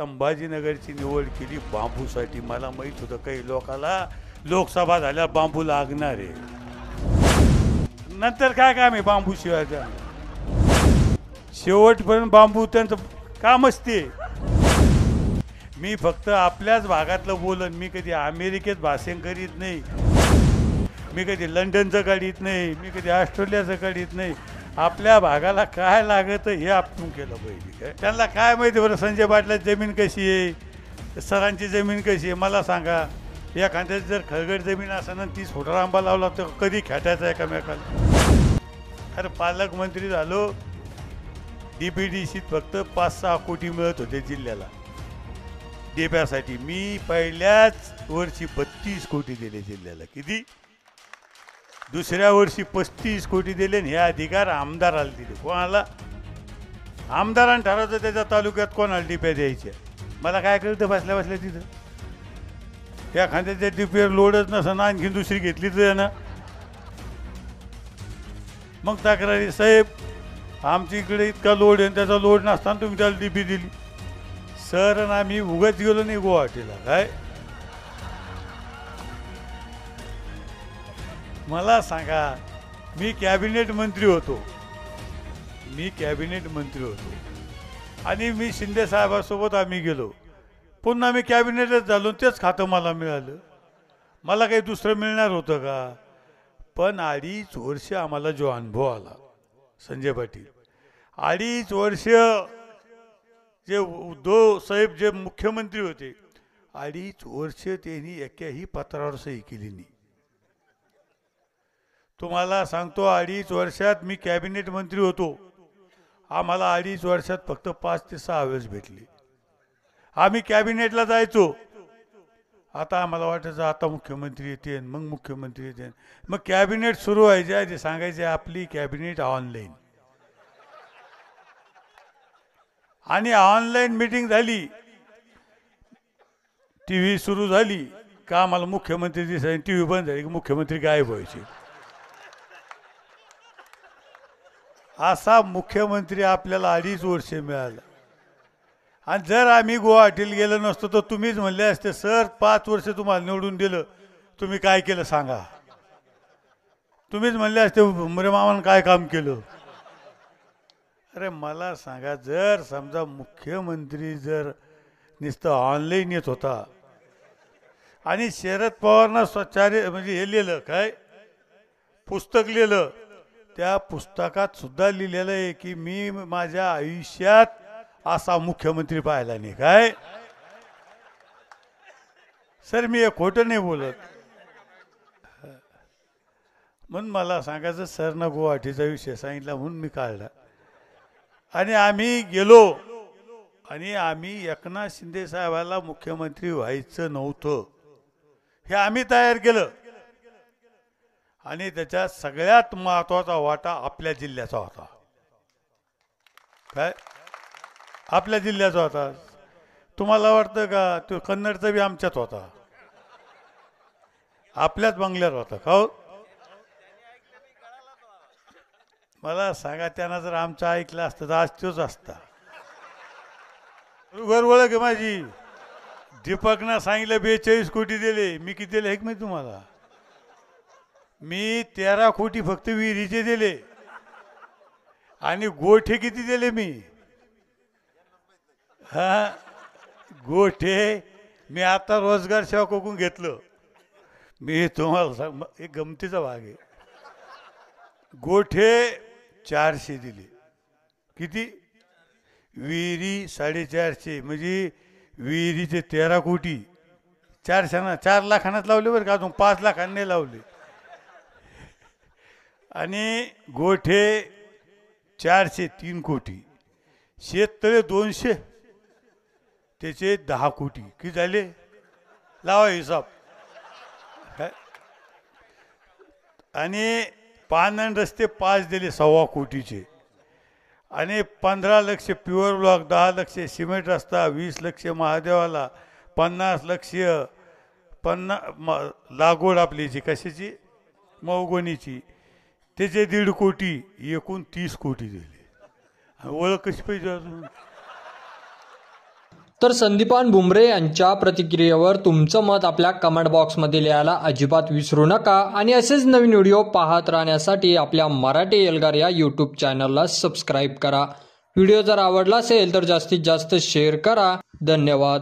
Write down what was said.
संभाजीनगरची निवड केली बांबूसाठी. मला माहित होतं काही लोकाला लोकसभा झाल्यावर बांबू लागणार आहे. नंतर काय काम आहे बांबू शिवायचं? शेवटपर्यंत बांबू त्यांचं कामच ते. मी फक्त आपल्याच भागातलं बोलन. मी कधी अमेरिकेत भाषण करीत नाही, मी कधी लंडनचं काढीत नाही, मी कधी ऑस्ट्रेलियाचं काढीत नाही. आपल्या भागाला काय लागतं हे आपण केलं पाहिजे. काय त्यांना काय माहिती बरं संजय पाटलाची जमीन कशी आहे, सरांची जमीन कशी आहे मला सांगा. एखाद्याची जर खळगड जमीन असताना 30 फुट आंबा लावला तर कधी खेटायचा एकामेकाला. अरे पालकमंत्री झालो, DPDCत फक्त 5-6 कोटी मिळत होते जिल्ह्याला डेप्यासाठी. मी पहिल्याच वर्षी 32 कोटी दिले जिल्ह्याला. किती? दुसऱ्या वर्षी 35 कोटी दिले. आणि हे अधिकार आमदाराला दिले. कोणाला? आमदारांनी ठरवतं त्याच्या तालुक्यात कोणाला डिप्या द्यायच्या. मला काय कळतं बसल्या बसल्या तिथं. त्या खांद्याच्या डिप्यावर लोडच नसं आणखी दुसरी घेतली तर ना. मग तक्रारी, साहेब आमच्या इकडे इतका लोड आहे, त्याचा लोड नसताना तुम्ही त्याला डिपी दिली. सर आणि आम्ही उगाच गेलो नाही गुवाहाटीला. काय मला सांगा, मी कॅबिनेट मंत्री होतो, आणि मी शिंदे साहेबांसोबत आम्ही गेलो. पुन्हा मी कॅबिनेटच झालो, तेच खातं मला मिळालं. मला काही दुसरं मिळणार होतं का? पण 2.5 वर्ष आम्हाला जो अनुभव आला संजय पाटील, 2.5 वर्ष जे उद्धव साहेब जे मुख्यमंत्री होते, 2.5 वर्ष त्यांनी एकाही पत्रावर सही केली नाही. तुम्हाला सांगतो 2.5 वर्षात मी कॅबिनेट मंत्री होतो, आम्हाला 2.5 वर्षात फक्त 5 ते 6 वेळेस भेटली. आम्ही कॅबिनेटला जायचो. आता आम्हाला वाटायचं आता मुख्यमंत्री येते, मग मुख्यमंत्री येते. मग कॅबिनेट सुरू व्हायचे आधी सांगायचे आपली कॅबिनेट ऑनलाईन. आणि ऑनलाईन मीटिंग झाली, TV सुरू झाली का आम्हाला मुख्यमंत्री दिसायचे. TV बंद झाली की मुख्यमंत्री गायब व्हायचे. असा मुख्यमंत्री आपल्याला 2.5 वर्ष मिळाला. आणि जर आम्ही गुवाहाटीला गेलो नसतो तर तुम्हीच म्हणले असते, सर 5 वर्ष तुम्हाला निवडून दिलं, तुम्ही काय केलं सांगा. तुम्हीच म्हणले असते उमरे मामानं काय काम केलं. अरे मला सांगा, जर समजा मुख्यमंत्री जर नुसतं ऑनलाईन येत होता आणि शरद पवारनं स्वच्छालय म्हणजे हे लिहिलं काय पुस्तक लिहिलं, त्या पुस्तकात सुद्धा लिहिलेलं आहे की मी माझ्या आयुष्यात असा मुख्यमंत्री पाहिला नाही. काय सर मी हे खोटं नाही बोलत. म्हणून मला सांगायचं, सरनं गुवाहाटीचा विषय सांगितला म्हणून मी काढला. आणि आम्ही गेलो आणि आम्ही एकनाथ शिंदे साहेबाला मुख्यमंत्री व्हायचं नव्हतं हे आम्ही तयार केलं. आणि त्याच्यात सगळ्यात महत्वाचा वाटा आपल्या जिल्ह्याचा होता. काय आपल्या जिल्ह्याचा होता. तुम्हाला वाटतं का तो कन्नडचा बी आमच्यात होता, आपल्याच बंगल्यात होता का हो? मला सांगा, त्यांना जर आमचं ऐकलं असतं तर आज तोच असता. बरोबर ओळख आहे माझी. दीपकनं सांगितलं 42 कोटी दिले, मी किती दिले एक मी तुम्हाला. मी 13 कोटी फक्त विहिरीचे दिले. आणि गोठे किती दिले मी? हा गोठे मी आता रोजगार सेवकाकडून घेतलं. मी तुम्हाला सांग, एक गमतीचा भाग आहे. गोठे 400 दिले. किती? विहिरी 450, म्हणजे विहिरीचे 13 कोटी 400 4 लाखांनाच लावले बरं का, अजून 5 लाखांनी लावले. आणि गोठे 403 कोटी, शेततळे 200, त्याचे 10 कोटी किती झाले? लावा हिसाब. आणि पान रस्ते 5 दिले 1.25 कोटीचे. आणि 15 लक्ष प्युअर ब्लॉक, 10 लक्ष सिमेंट रस्ता, 20 लक्ष महादेवाला, 50 लक्ष लागवड आपलीची कशाची मौगोनीची, त्याचे 1.5 कोटी, एकूण 30 कोटी दिले. ओळख कशी पाहिजे अजून? तर संदीपान भुमरे यांच्या प्रतिक्रियेवर तुमचं मत आपल्या कमेंट बॉक्समध्ये लिहायला अजिबात विसरू नका आणि असेच नवीन व्हिडिओ पाहत राहण्यासाठी आपल्या मराठी एल्गार या यूट्यूब चॅनलला सबस्क्राईब करा. व्हिडिओ जर आवडला असेल तर जास्तीत जास्त शेअर करा. धन्यवाद.